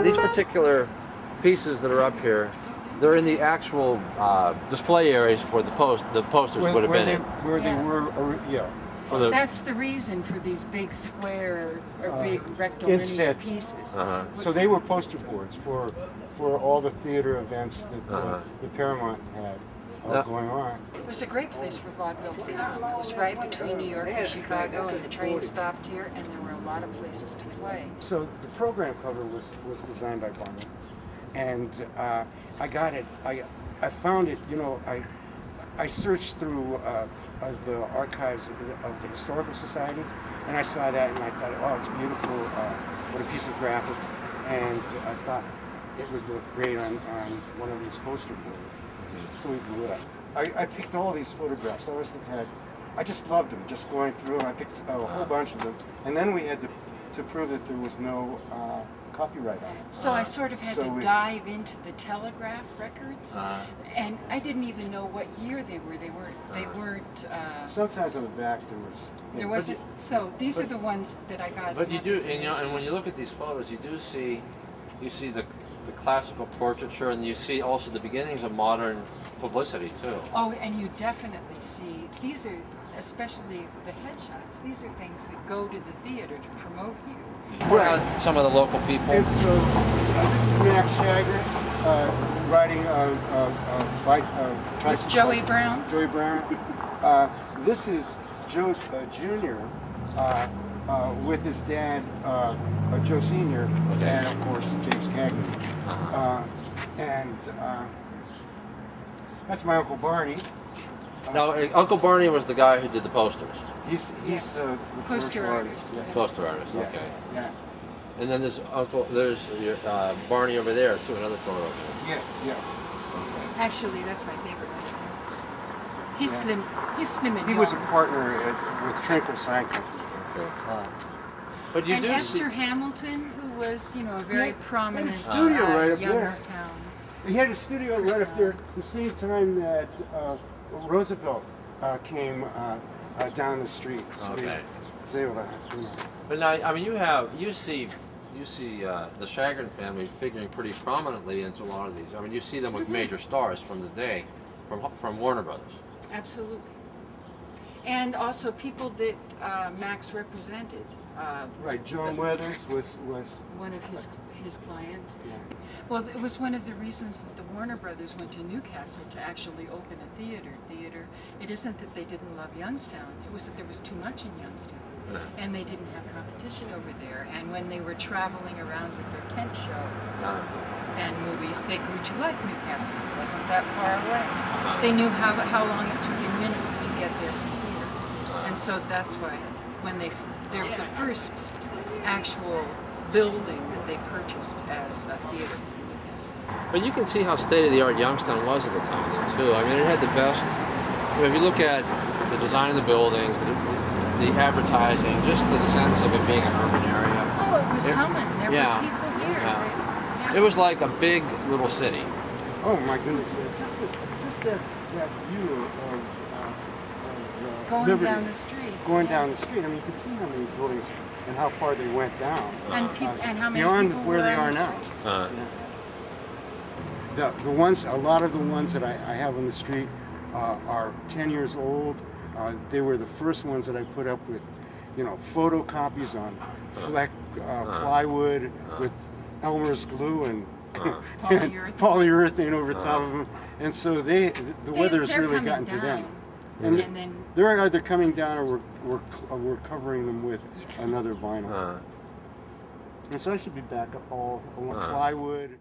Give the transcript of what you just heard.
these particular pieces that are up here, they're in the actual display areas for the posters would have been in. Where they were, yeah. That's the reason for these big square or big rectilinear pieces. So they were poster boards for all the theater events that the Paramount had going on. It was a great place for vaudeville to come. It was right between New York and Chicago, and the train stopped here, and there were a lot of places to play. So the program cover was designed by Barney, and I got it. I found it. You know, I searched through the archives of the Historical Society, and I saw that, and I thought, oh, it's beautiful. What a piece of graphics, and I thought it would look great on one of these poster boards. So we blew it up. I picked all these photographs. I just loved them, just going through them. I picked a whole bunch of them. And then we had to prove that there was no copyright on it. So I sort of had to dive into the Telegraph records, and I didn't even know what year they were. They weren't. Sometimes on the back there wasn't. So these are the ones that I got. But you do, and when you look at these photos, you see the classical portraiture, and you see also the beginnings of modern publicity too. Oh, and you definitely see, these are, especially the headshots, these are things that go to the theater to promote you. Well, some of the local people. It's this is Max Shagger riding a bike. With Joey Brown. Joey Brown. This is Joe Jr. With his dad, Joe Sr., and of course James Cagney. And that's my Uncle Barney. Now, Uncle Barney was the guy who did the posters. He's the poster artist. Yes. Poster artist. Yeah. Okay. Yeah. And then there's your Barney over there too. Another photo. Yes. Yeah. Okay. Actually, that's my favorite one. He's slim. He's slim and He was a partner with Trinkle Sanker. Okay. But you and do Esther Hamilton, who was, a very prominent studio right up Youngstown. There. He had a studio right up there the same time that Roosevelt came down the street. So okay. He was able to, But now, I mean, you see the Chagrin family figuring pretty prominently into a lot of these. I mean, you see them with major stars from the day, from Warner Brothers. Absolutely. And also people that Max represented. right, Joan Weathers was one of his clients. Yeah. Well, it was one of the reasons that the Warner Brothers went to Newcastle to actually open a theater. It isn't that they didn't love Youngstown, it was that there was too much in Youngstown. And they didn't have competition over there. And when they were traveling around with their tent show and movies, they grew to like Newcastle. It wasn't that far away. They knew how long it took in minutes to get there from here. And so that's why when they're the first actual building that they purchased as a theater was in Newcastle. But you can see how state-of-the-art Youngstown was at the time, though, too. I mean, it had the best. If you look at the design of the buildings, the advertising, just the sense of it being an urban area. Oh, it was humming. There were people here. Yeah. It was like a big little city. Oh my goodness! Just that view of going Liberty. down the street. Going down the street. I mean, you can see how many buildings and how far they went down. And how many beyond people where were they on are the now. street. The ones, a lot of the ones that I have on the street are 10 years old. They were the first ones that I put up with, photocopies on Fleck plywood with Elmer's glue and polyurethane over top of them. And so the weather's really gotten to them. And then they're either coming down or we're covering them with another vinyl. And so I should be back up all plywood.